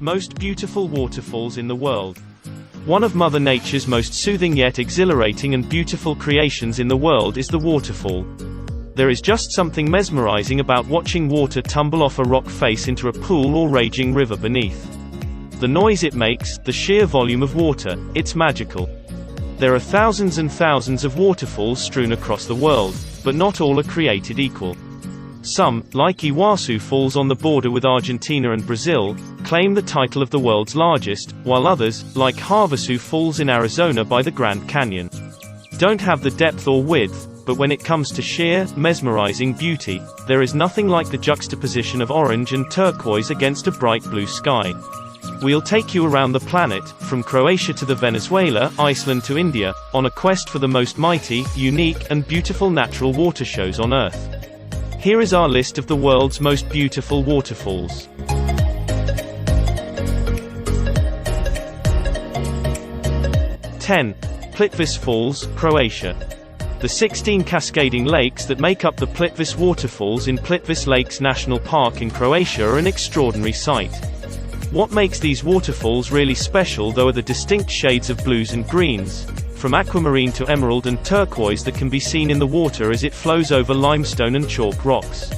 Most beautiful waterfalls in the world. One of Mother Nature's most soothing yet exhilarating and beautiful creations in the world is the waterfall. There is just something mesmerizing about watching water tumble off a rock face into a pool or raging river beneath. The noise it makes, the sheer volume of water, it's magical. There are thousands and thousands of waterfalls strewn across the world, but not all are created equal. Some, like Iguazu Falls on the border with Argentina and Brazil, claim the title of the world's largest, while others, like Havasu Falls in Arizona by the Grand Canyon, don't have the depth or width, but when it comes to sheer, mesmerizing beauty, there is nothing like the juxtaposition of orange and turquoise against a bright blue sky. We'll take you around the planet, from Croatia to Venezuela, Iceland to India, on a quest for the most mighty, unique, and beautiful natural water shows on Earth. Here is our list of the world's most beautiful waterfalls. 10. Plitvice Falls, Croatia. The 16 cascading lakes that make up the Plitvice waterfalls in Plitvice Lakes National Park in Croatia are an extraordinary sight. What makes these waterfalls really special though are the distinct shades of blues and greens, from aquamarine to emerald and turquoise that can be seen in the water as it flows over limestone and chalk rocks.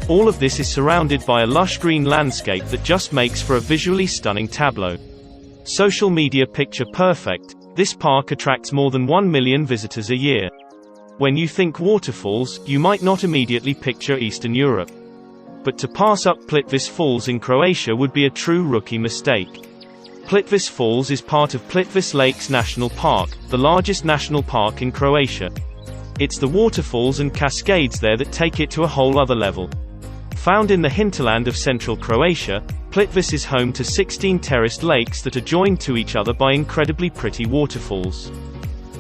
All of this is surrounded by a lush green landscape that just makes for a visually stunning tableau. Social media picture perfect, this park attracts more than 1 million visitors a year. When you think waterfalls, you might not immediately picture Eastern Europe. But to pass up Plitvice Falls in Croatia would be a true rookie mistake. Plitvice Falls is part of Plitvice Lakes National Park, the largest national park in Croatia. It's the waterfalls and cascades there that take it to a whole other level. Found in the hinterland of central Croatia, Plitvice is home to 16 terraced lakes that are joined to each other by incredibly pretty waterfalls.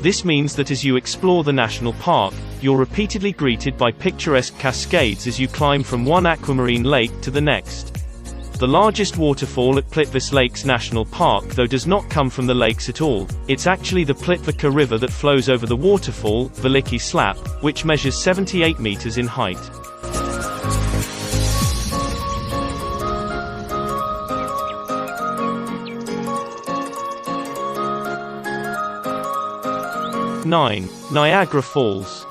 This means that as you explore the national park, you're repeatedly greeted by picturesque cascades as you climb from one aquamarine lake to the next. The largest waterfall at Plitvice Lakes National Park though does not come from the lakes at all, it's actually the Plitvice River that flows over the waterfall, Veliki Slap, which measures 78 meters in height. Niagara Falls.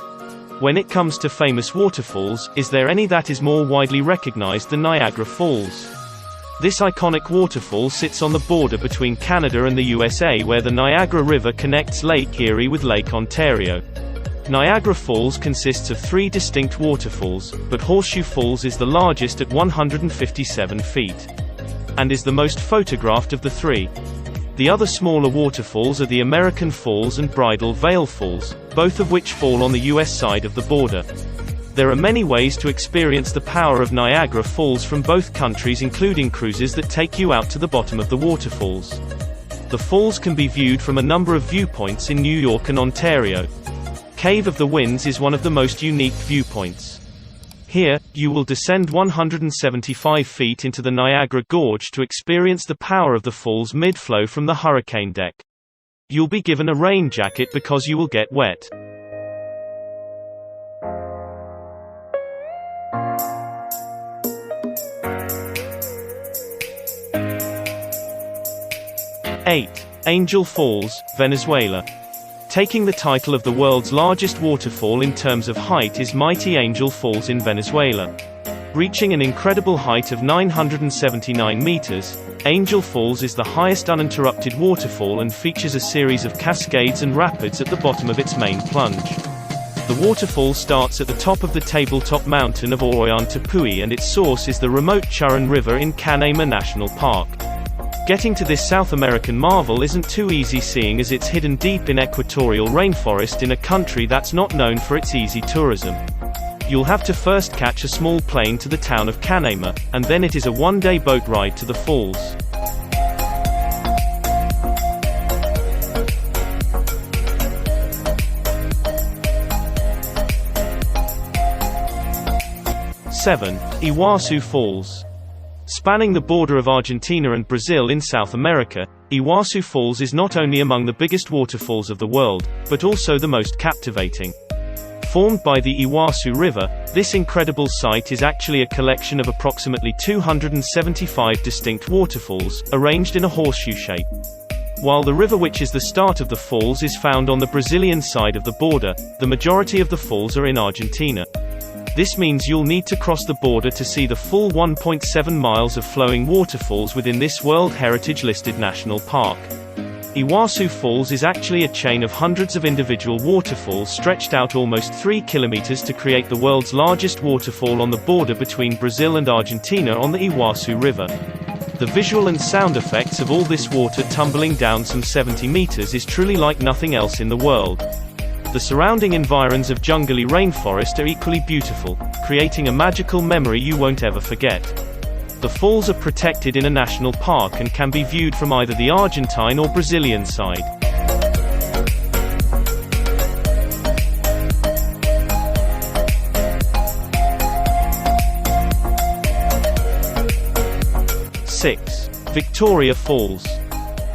When it comes to famous waterfalls, is there any that is more widely recognized than Niagara Falls? This iconic waterfall sits on the border between Canada and the USA where the Niagara River connects Lake Erie with Lake Ontario. Niagara Falls consists of 3 distinct waterfalls, but Horseshoe Falls is the largest at 157 feet. And is the most photographed of the 3. The other smaller waterfalls are the American Falls and Bridal Veil Falls, both of which fall on the US side of the border. There are many ways to experience the power of Niagara Falls from both countries, including cruises that take you out to the bottom of the waterfalls. The falls can be viewed from a number of viewpoints in New York and Ontario. Cave of the Winds is one of the most unique viewpoints. Here, you will descend 175 feet into the Niagara Gorge to experience the power of the falls mid-flow from the hurricane deck. You'll be given a rain jacket because you will get wet. Angel Falls, Venezuela. Taking the title of the world's largest waterfall in terms of height is mighty Angel Falls in Venezuela. Reaching an incredible height of 979 meters, Angel Falls is the highest uninterrupted waterfall and features a series of cascades and rapids at the bottom of its main plunge. The waterfall starts at the top of the tabletop mountain of Ollantaytambo and its source is the remote Churran River in Canaima National Park. Getting to this South American marvel isn't too easy seeing as it's hidden deep in equatorial rainforest in a country that's not known for its easy tourism. You'll have to first catch a small plane to the town of Canaima, and then it is a one-day boat ride to the falls. Iguazu Falls. Spanning the border of Argentina and Brazil in South America, Iguazu Falls is not only among the biggest waterfalls of the world, but also the most captivating. Formed by the Iguazu River, this incredible site is actually a collection of approximately 275 distinct waterfalls, arranged in a horseshoe shape. While the river which is the start of the falls is found on the Brazilian side of the border, the majority of the falls are in Argentina. This means you'll need to cross the border to see the full 1.7 miles of flowing waterfalls within this World Heritage listed national park. Iguazu Falls is actually a chain of hundreds of individual waterfalls stretched out almost 3 kilometers to create the world's largest waterfall on the border between Brazil and Argentina on the Iguazu River. The visual and sound effects of all this water tumbling down some 70 meters is truly like nothing else in the world. The surrounding environs of jungly rainforest are equally beautiful, creating a magical memory you won't ever forget. The falls are protected in a national park and can be viewed from either the Argentine or Brazilian side. Six. Victoria Falls.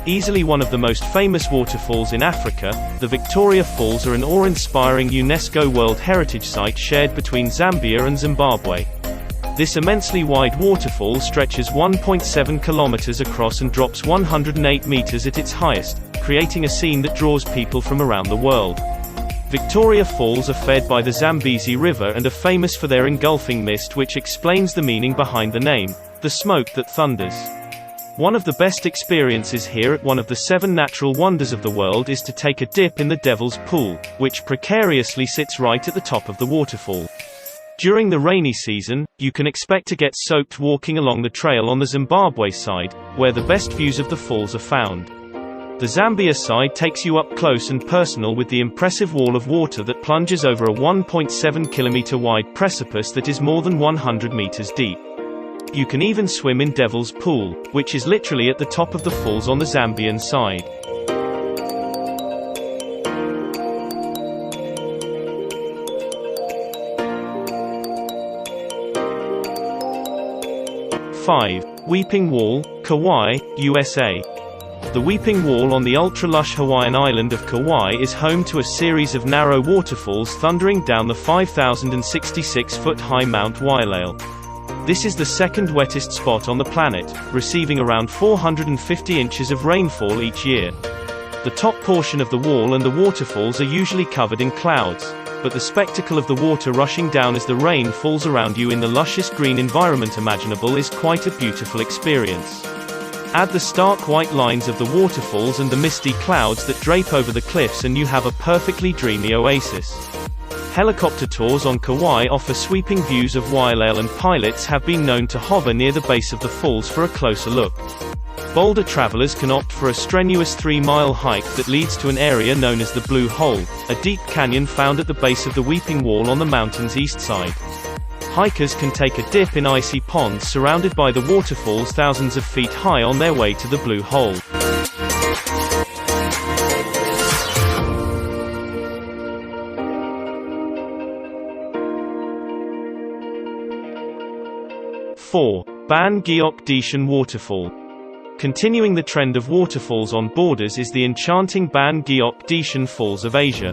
Easily one of the most famous waterfalls in Africa, the Victoria Falls are an awe-inspiring UNESCO World Heritage Site shared between Zambia and Zimbabwe. This immensely wide waterfall stretches 1.7 kilometers across and drops 108 meters at its highest, creating a scene that draws people from around the world. Victoria Falls are fed by the Zambezi River and are famous for their engulfing mist, which explains the meaning behind the name, the smoke that thunders. One of the best experiences here at one of the 7 natural wonders of the world is to take a dip in the Devil's Pool, which precariously sits right at the top of the waterfall. During the rainy season, you can expect to get soaked walking along the trail on the Zimbabwe side, where the best views of the falls are found. The Zambia side takes you up close and personal with the impressive wall of water that plunges over a 1.7 kilometer wide precipice that is more than 100 meters deep. You can even swim in Devil's Pool, which is literally at the top of the falls on the Zambian side. Weeping Wall, Kauai, USA. The Weeping Wall on the ultra-lush Hawaiian island of Kauai is home to a series of narrow waterfalls thundering down the 5,066-foot-high Mount Wailea. This is the second wettest spot on the planet, receiving around 450 inches of rainfall each year. The top portion of the wall and the waterfalls are usually covered in clouds, but the spectacle of the water rushing down as the rain falls around you in the luscious green environment imaginable is quite a beautiful experience. Add the stark white lines of the waterfalls and the misty clouds that drape over the cliffs and you have a perfectly dreamy oasis. Helicopter tours on Kauai offer sweeping views of Wailea, and pilots have been known to hover near the base of the falls for a closer look. Bolder travelers can opt for a strenuous 3-mile hike that leads to an area known as the Blue Hole, a deep canyon found at the base of the Weeping Wall on the mountain's east side. Hikers can take a dip in icy ponds surrounded by the waterfalls thousands of feet high on their way to the Blue Hole. Ban-goic-detian Waterfall. Continuing the trend of waterfalls on borders is the enchanting Ban-goic-detian Falls of Asia.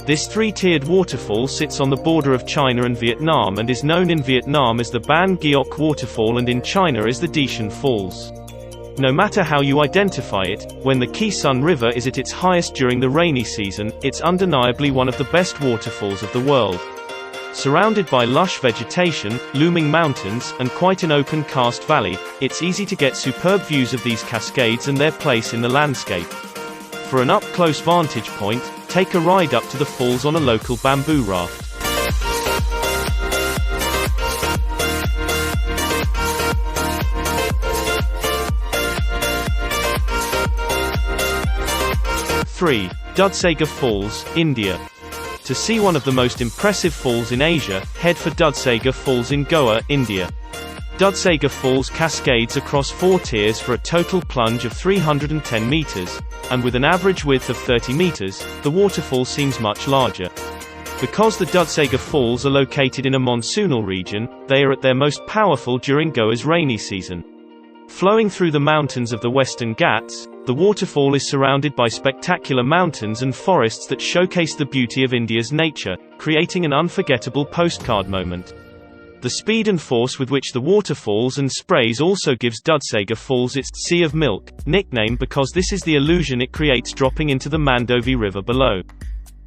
This 3-tiered waterfall sits on the border of China and Vietnam and is known in Vietnam as the Ban-goic Waterfall and in China as the Detian Falls. No matter how you identify it, when the Khe Sun River is at its highest during the rainy season, it's undeniably one of the best waterfalls of the world. Surrounded by lush vegetation, looming mountains, and quite an open karst valley, it's easy to get superb views of these cascades and their place in the landscape. For an up-close vantage point, take a ride up to the falls on a local bamboo raft. Dudhsagar Falls, India. To see one of the most impressive falls in Asia, head for Dudhsagar Falls in Goa, India. Dudhsagar Falls cascades across 4 tiers for a total plunge of 310 meters, and with an average width of 30 meters, the waterfall seems much larger. Because the Dudhsagar Falls are located in a monsoonal region, they are at their most powerful during Goa's rainy season. Flowing through the mountains of the Western Ghats, The waterfall is surrounded by spectacular mountains and forests that showcase the beauty of India's nature, creating an unforgettable postcard moment. The speed and force with which the water falls and sprays also gives Dudhsagar Falls its Sea of Milk nickname, because this is the illusion it creates dropping into the Mandovi River below.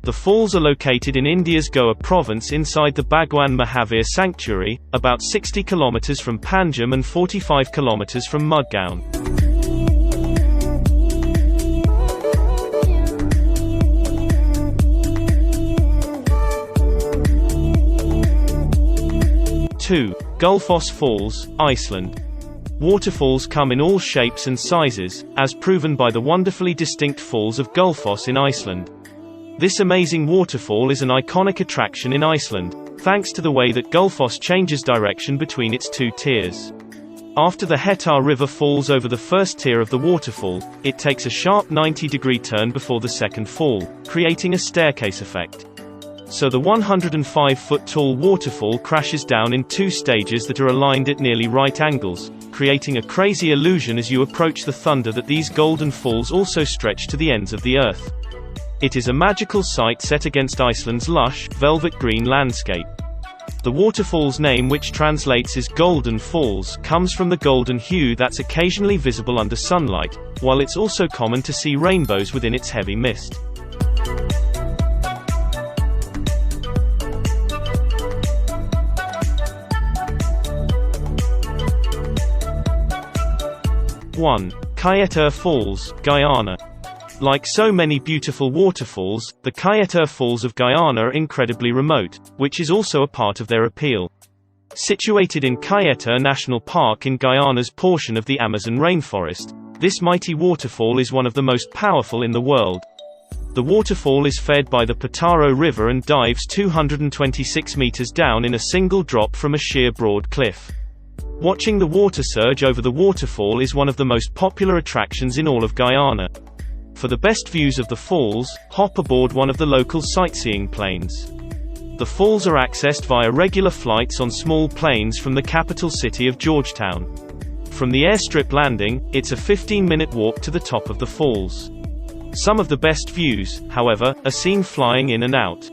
The falls are located in India's Goa province inside the Bhagwan Mahavir Sanctuary, about 60 km from Panjim and 45 km from Mudgaon. Gullfoss Falls, Iceland. Waterfalls come in all shapes and sizes, as proven by the wonderfully distinct falls of Gullfoss in Iceland. This amazing waterfall is an iconic attraction in Iceland, thanks to the way that Gullfoss changes direction between its two tiers. After the Kaieteur River falls over the first tier of the waterfall, it takes a sharp 90-degree turn before the second fall, creating a staircase effect. So the 105-foot-tall waterfall crashes down in two stages that are aligned at nearly right angles, creating a crazy illusion as you approach the thunder that these golden falls also stretch to the ends of the earth. It is a magical sight set against Iceland's lush, velvet green landscape. The waterfall's name, which translates as Golden Falls, comes from the golden hue that's occasionally visible under sunlight, while it's also common to see rainbows within its heavy mist. Kaieteur Falls, Guyana. Like so many beautiful waterfalls, the Kaieteur Falls of Guyana are incredibly remote, which is also a part of their appeal. Situated in Kaieteur National Park in Guyana's portion of the Amazon rainforest, this mighty waterfall is one of the most powerful in the world. The waterfall is fed by the Pitaro River and dives 226 meters down in a single drop from a sheer broad cliff. Watching the water surge over the waterfall is one of the most popular attractions in all of Guyana. For the best views of the falls, hop aboard one of the local sightseeing planes. The falls are accessed via regular flights on small planes from the capital city of Georgetown. From the airstrip landing, it's a 15-minute walk to the top of the falls. Some of the best views, however, are seen flying in and out.